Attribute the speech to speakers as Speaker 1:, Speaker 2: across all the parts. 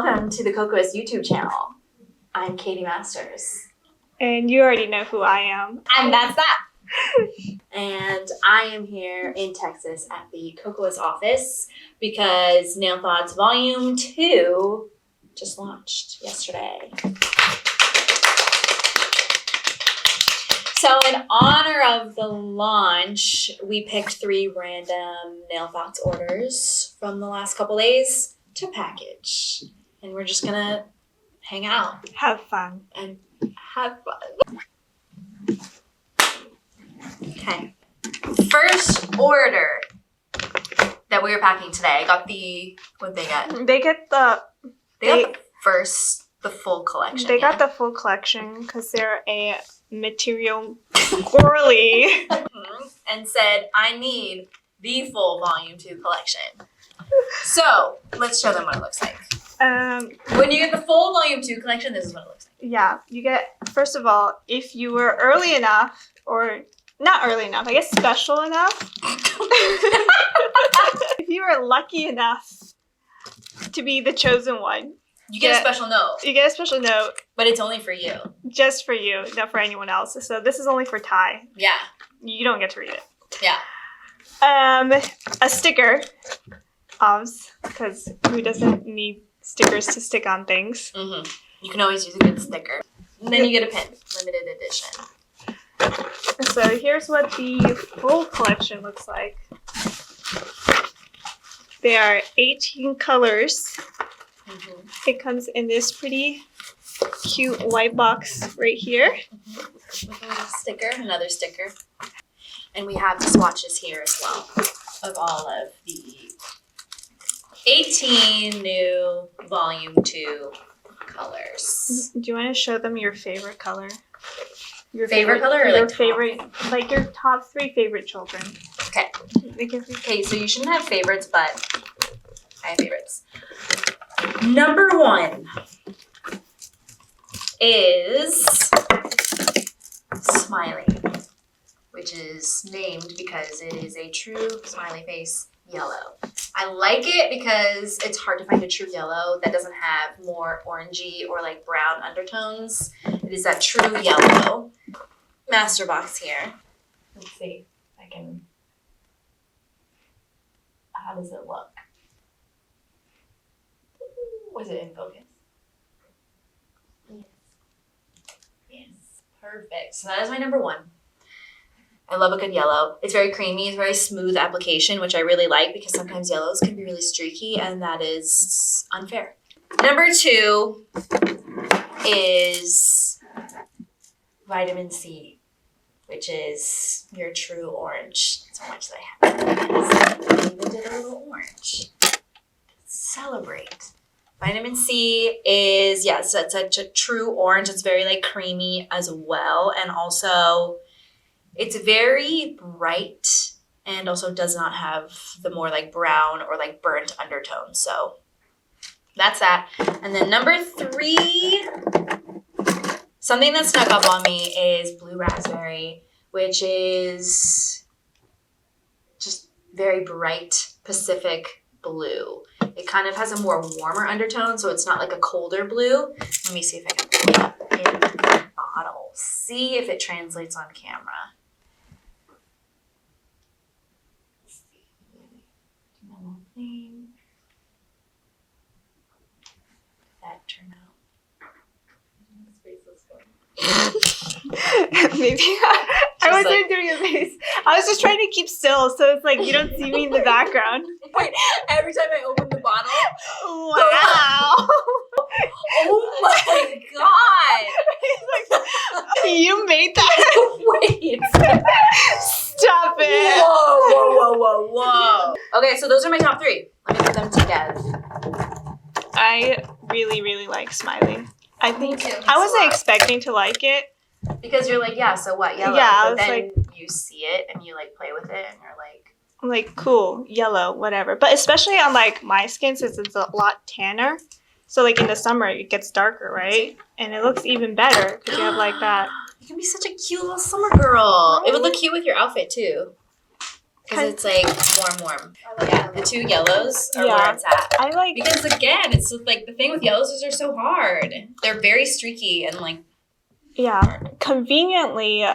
Speaker 1: welcome to the Kokoist YouTube channel. I'm Katie Masters.
Speaker 2: And you already know who I am.
Speaker 1: And that's that. And I am here in Texas at the Kokoist office because Nail Thoughts Volume 2 just launched yesterday. So in honor of the launch, we picked 3 random Nail Thoughts orders from the last couple days to package. And we're just gonna hang out.
Speaker 2: Have fun.
Speaker 1: And have fun. Okay. First order that we were packing today. I got what they got?
Speaker 2: They get the
Speaker 1: full collection.
Speaker 2: They got the full collection because they're a material girly.
Speaker 1: And said, I need the full Volume 2 collection. So, let's show them what it looks like.
Speaker 2: When
Speaker 1: you get the full Volume 2 collection, this is what it looks like.
Speaker 2: Yeah, you get, first of all, if you were early enough, or not early enough, I guess special enough. If you were lucky enough to be the chosen one.
Speaker 1: You get a special note.
Speaker 2: You get a special note.
Speaker 1: But it's only for you.
Speaker 2: Just for you, not for anyone else. So this is only for Ty.
Speaker 1: Yeah.
Speaker 2: You don't get to read it.
Speaker 1: Yeah.
Speaker 2: A sticker. Because who doesn't need stickers to stick on things?
Speaker 1: Mm-hmm. You can always use a good sticker. And then you get a pin. Limited edition.
Speaker 2: So here's what the full collection looks like. There are 18 colors. Mm-hmm. It comes in this pretty cute white box right here.
Speaker 1: Mm-hmm. Another sticker. And we have the swatches here as well of all of the 18 new Volume 2 colors.
Speaker 2: Do you want to show them your favorite color? Your
Speaker 1: favorite color or
Speaker 2: your favorite, like your top 3 favorite children.
Speaker 1: Okay. Okay, so you shouldn't have favorites, but I have favorites. Number 1 is Smiley, which is named because it is a true smiley face yellow. I like it because it's hard to find a true yellow that doesn't have more orangey or like brown undertones. It is that true yellow. Master box here. Let's see if I can. How does it look? Was it in focus? Yes. Yes. Perfect. So that is my number 1. I love a good yellow. It's very creamy. It's very smooth application, which I really like because sometimes yellows can be really streaky and that is unfair. Number 2 is Vitamin C, which is your true orange. That's how much I have. I even did a little orange. Celebrate. Vitamin C is, yes, it's a true orange. It's very like creamy as well. And also it's very bright and also does not have the more like brown or like burnt undertones. So that's that. And then number 3, something that snuck up on me is Blue Raspberry, which is just very bright Pacific blue. It kind of has a more warmer undertone, so it's not like a colder blue. Let me see if I can pull it up in the bottle. See if it translates on camera. Let's see. Thing. That turn out.
Speaker 2: Maybe I wasn't doing a face. I was just trying to keep still, so it's like you don't see me in the background.
Speaker 1: Wait, every time I open the bottle.
Speaker 2: Wow.
Speaker 1: Oh my god.
Speaker 2: You made that?
Speaker 1: Wait.
Speaker 2: Stop it.
Speaker 1: Whoa. Okay, so those are my top 3. Let me put them together.
Speaker 2: I really, really like Smiley. I think
Speaker 1: Me too.
Speaker 2: I wasn't expecting to like it.
Speaker 1: Because you're like, yeah, so what? Yellow.
Speaker 2: Yeah,
Speaker 1: but then you see it and you like play with it and you're like
Speaker 2: cool, yellow, whatever. But especially on like my skin, since it's a lot tanner. So like in the summer, it gets darker, right? And it looks even better because you have like that.
Speaker 1: You can be such a cute little summer girl. It would look cute with your outfit too. Because it's like warm.
Speaker 3: I like
Speaker 1: Yeah,
Speaker 3: yellow.
Speaker 1: the two yellows are
Speaker 2: Yeah.
Speaker 1: where it's at.
Speaker 2: I like.
Speaker 1: Because again, it's like the thing with yellows is they're so hard. They're very streaky and like
Speaker 2: Yeah. Conveniently,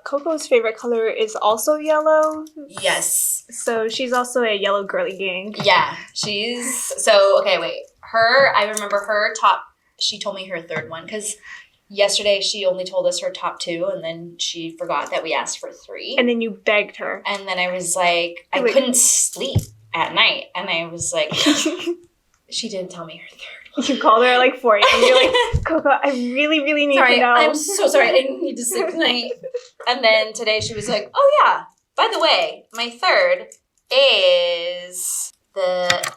Speaker 2: Coco's favorite color is also yellow.
Speaker 1: yes.
Speaker 2: So she's also a yellow girly gang.
Speaker 1: Yeah, she's so okay. Wait, I remember her top. She told me her third one because yesterday she only told us her top two, and then she forgot that we asked for three.
Speaker 2: And then you begged her.
Speaker 1: And then I was like, I
Speaker 2: Wait.
Speaker 1: couldn't sleep at night, and I was like, she didn't tell me her third.
Speaker 2: You called her at like 4 a.m. You're like, Coco, I really, really need
Speaker 1: Sorry,
Speaker 2: to know.
Speaker 1: I'm so sorry. I need to sleep tonight. And then today she was like, oh yeah, by the way, my third is the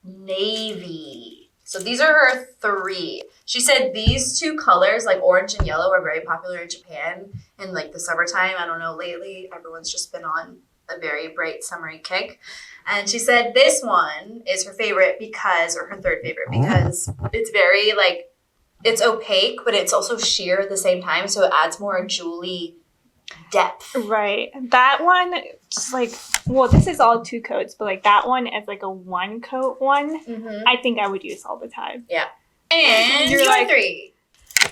Speaker 1: navy. So these are her three. She said these two colors, like orange and yellow, are very popular in Japan in like the summertime. I don't know, lately everyone's just been on a very bright summery kick. And she said this one is her favorite or her third favorite, because it's very like, it's opaque, but it's also sheer at the same time. So it adds more jewelly depth.
Speaker 2: Right. That one, just like, well, this is all 2 coats, but like that one as like a 1 coat one,
Speaker 1: Mm-hmm.
Speaker 2: I think I would use all the time.
Speaker 1: And
Speaker 2: You're
Speaker 1: your
Speaker 2: like-
Speaker 1: three.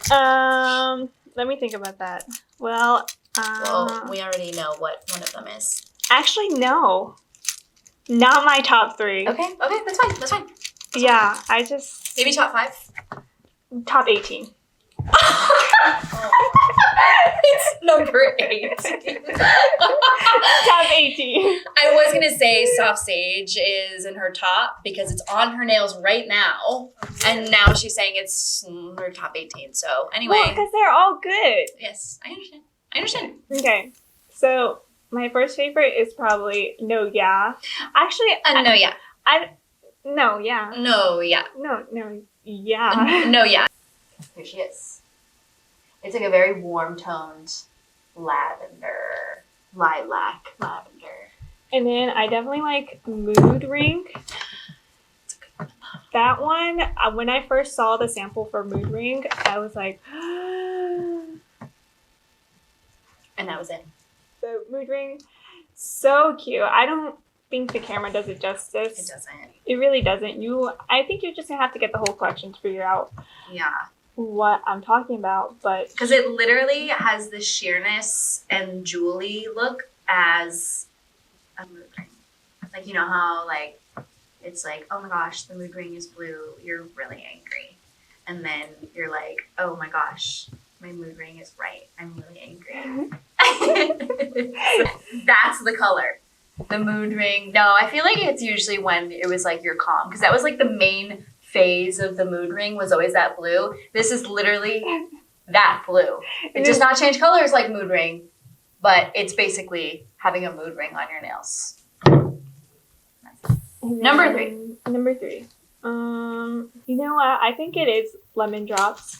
Speaker 2: Let me think about that. Well,
Speaker 1: Well, we already know what one of them is.
Speaker 2: actually, no. Not my top 3.
Speaker 1: Okay, that's fine.
Speaker 2: Yeah, I just,
Speaker 1: Maybe top 5.
Speaker 2: top 18.
Speaker 1: It's number 8.
Speaker 2: Top 18.
Speaker 1: I was gonna say soft sage is in her top because it's on her nails right now, and now she's saying it's her top 18. So anyway,
Speaker 2: Well, because they're all good.
Speaker 1: yes, I understand.
Speaker 2: Okay, so my first favorite is probably No Yeah. Actually,
Speaker 1: No, yeah.
Speaker 2: No Yeah.
Speaker 1: No, yeah.
Speaker 2: No Yeah.
Speaker 1: No, yeah. Here she is. It's like a very warm toned lilac lavender.
Speaker 2: And then I definitely like Mood Ring. That one, when I first saw the sample for Mood Ring, I was like,
Speaker 1: And that was it.
Speaker 2: the Mood Ring, so cute. I don't think the camera does it justice.
Speaker 1: It doesn't.
Speaker 2: It really doesn't. I think you're just gonna have to get the whole collection to figure out
Speaker 1: Yeah.
Speaker 2: what I'm talking about. But
Speaker 1: Because it literally has the sheerness and jewelly look as a mood ring. Like, you know how, like, it's like, oh my gosh, the mood ring is blue. You're really angry. And then you're like, oh my gosh, my mood ring is right. I'm really angry. That's the color. The mood ring. No, I feel like it's usually when it was like you're calm. Because that was like the main phase of the mood ring was always that blue. This is literally that blue. It does not change colors like mood ring, but it's basically having a mood ring on your nails. Number 3.
Speaker 2: Number 3. You know what? I think it is Lemon Drops.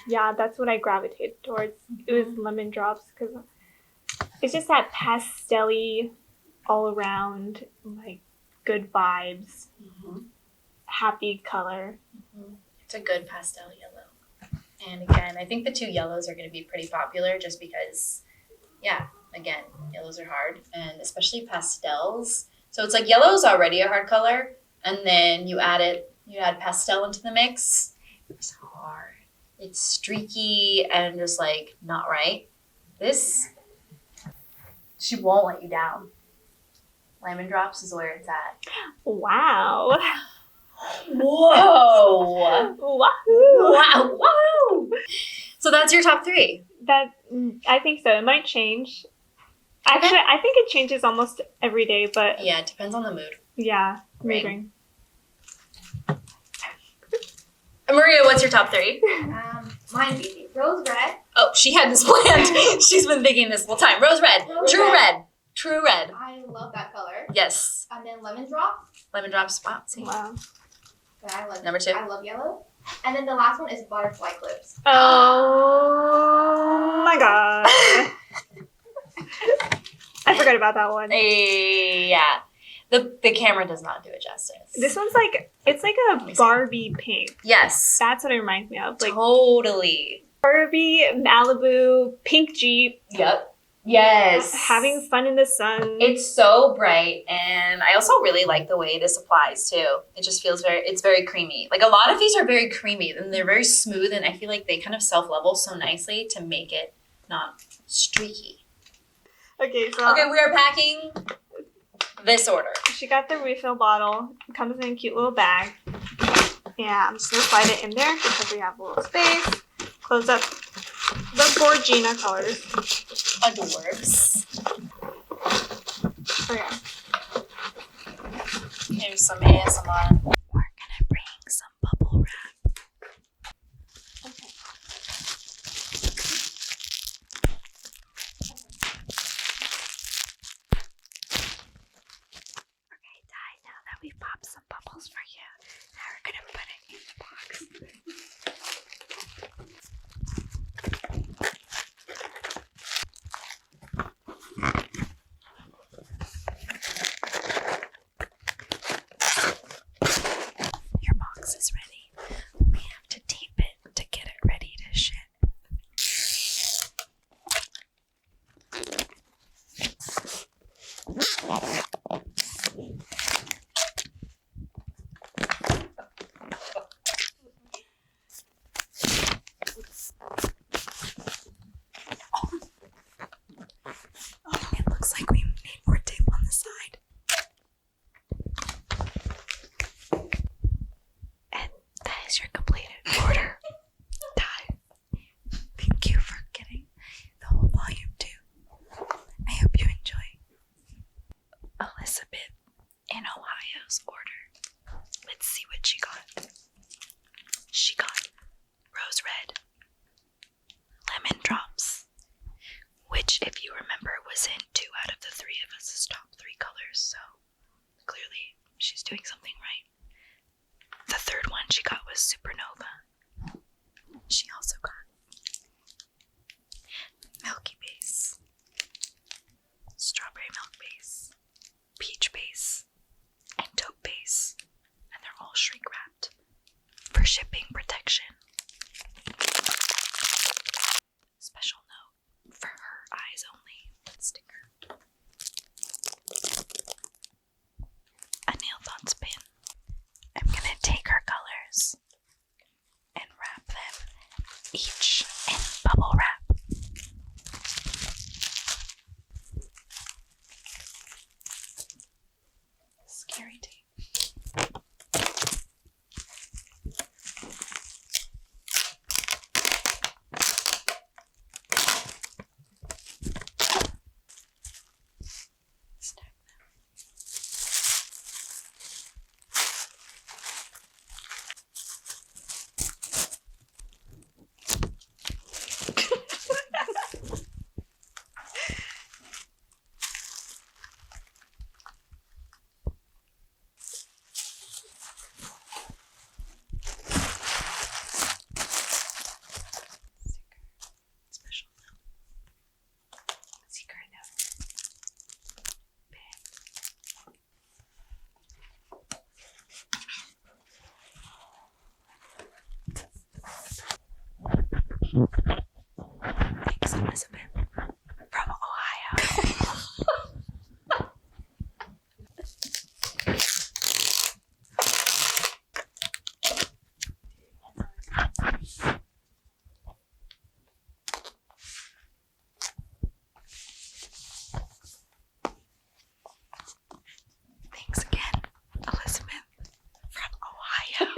Speaker 2: Yeah, that's what I gravitated towards. It was Lemon Drops because it's just that pastel-y, all around, like, good vibes, happy color.
Speaker 1: It's a good pastel yellow. And again, I think the 2 yellows are going to be pretty popular just because, yeah, again, yellows are hard, and especially pastels. So it's like yellow is already a hard color, and then you add pastel into the mix. It's hard. It's streaky and just like not right. This, she won't let you down. Lemon Drops is where it's at.
Speaker 2: Wow.
Speaker 1: Whoa!
Speaker 2: Wahoo!
Speaker 1: Wow! Wow! So that's your top 3.
Speaker 2: I think so. It might change. Actually, I think it changes almost every day, but
Speaker 1: Yeah, it depends on the mood.
Speaker 2: yeah,
Speaker 1: Ring.
Speaker 2: ring.
Speaker 1: Maria, what's your top 3?
Speaker 3: Mine's easy. Rose red.
Speaker 1: Oh, she had this planned. She's been thinking this whole time. Rose red.
Speaker 3: Rose
Speaker 1: True
Speaker 3: red.
Speaker 1: red. True red.
Speaker 3: I love that color.
Speaker 1: Yes.
Speaker 3: And then lemon drop.
Speaker 1: Lemon Drops. Wow. See.
Speaker 2: Wow.
Speaker 3: That I love.
Speaker 1: Number 2.
Speaker 3: I love yellow. And then the last one is butterfly clips.
Speaker 2: Oh my god. I forgot about that one.
Speaker 1: Yeah. The camera does not do it justice.
Speaker 2: This one's like, it's like a Barbie pink.
Speaker 1: Yes.
Speaker 2: That's what it reminds me of. Like
Speaker 1: Totally.
Speaker 2: Barbie, Malibu, pink Jeep.
Speaker 1: Yep. Yes.
Speaker 2: Having fun in the sun.
Speaker 1: It's so bright, and I also really like the way this applies too. It just feels it's very creamy. Like a lot of these are very creamy and they're very smooth, and I feel like they kind of self-level so nicely to make it not streaky.
Speaker 2: Okay, so
Speaker 1: Okay, we are packing this order.
Speaker 2: she got the refill bottle. It comes in a cute little bag. Yeah, I'm just gonna slide it in there because we have a little space. Close up the Gorgina colors.
Speaker 1: Adorbs.
Speaker 2: Oh yeah.
Speaker 1: Here's some ASMR. We're gonna bring some bubble wrap.
Speaker 2: Okay.
Speaker 1: Okay, Ty, now that we've popped some bubbles for you, now we're gonna put it in the box. Your box is ready. We have to tape it to get it ready to ship. It looks like we need more tape on the side. And that is your completed order. Ty, thank you for getting the whole volume too. I hope you enjoy. Elizabeth in Ohio's order. Let's see what she got. She got rose red, lemon drops, which, if you remember, was in 2 out of the 3 of us' top 3 colors, so clearly she's doing something right. The third one she got was Supernova. She also got Milky Base, Strawberry Milk Base, Peach Base, and Taupe Base, and they're all shrink wrapped for shipping protection. Special note for her eyes only sticker. A nail thoughts pin. I'm gonna take her colors and wrap them each in bubble wrap. Scary tape. Stack special note. Secret note. Pin. Thanks, Elizabeth. From Ohio. Thanks again, Elizabeth from Ohio.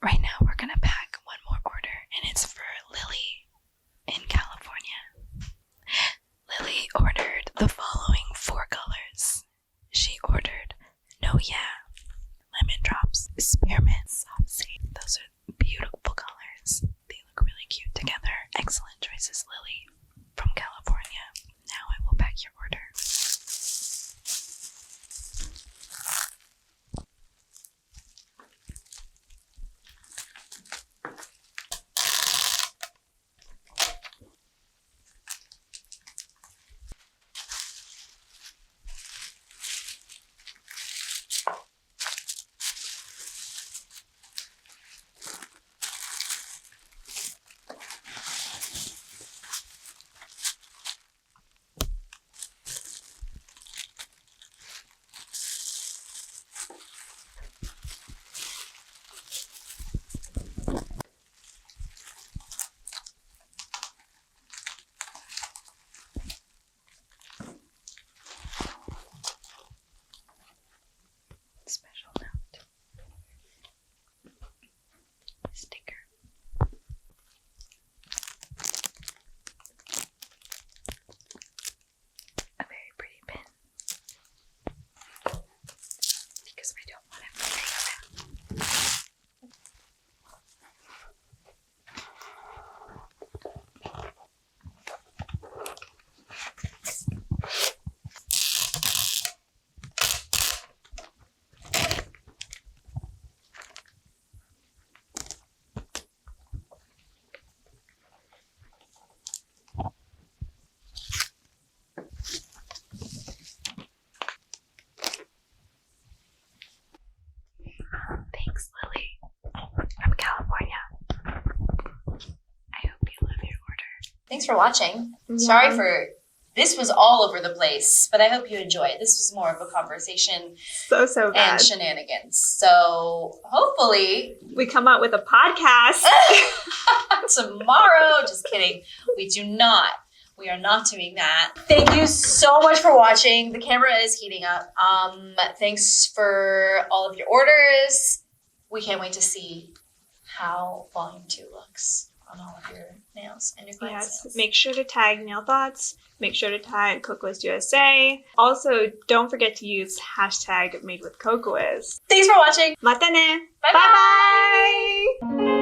Speaker 1: Right now, we're gonna pack one more order, and it's for Lily in California. Lily ordered the following 4 colors. She ordered No Yeah, Lemon Drops, Spearmint, Soft Seed. Those are beautiful colors. They look really cute together. Excellent choices, Lily from California. Now I will pack your order. thanks for watching.
Speaker 2: Yeah.
Speaker 1: Sorry for this was all over the place, but I hope you enjoyed. This was more of a conversation
Speaker 2: So bad.
Speaker 1: and shenanigans. So hopefully
Speaker 2: We come out with a podcast.
Speaker 1: tomorrow. Just kidding. We do not. We are not doing that. Thank you so much for watching. The camera is heating up. Thanks for all of your orders. We can't wait to see how volume 2 looks on all of your nails and your clients'
Speaker 2: Yes,
Speaker 1: nails.
Speaker 2: make sure to tag Nail Thoughts. Make sure to tag Kokoist USA. Also, don't forget to use hashtag Made with Kokoist.
Speaker 1: Thanks for watching.
Speaker 2: Mata ne!
Speaker 1: Bye-bye.
Speaker 2: Bye-bye!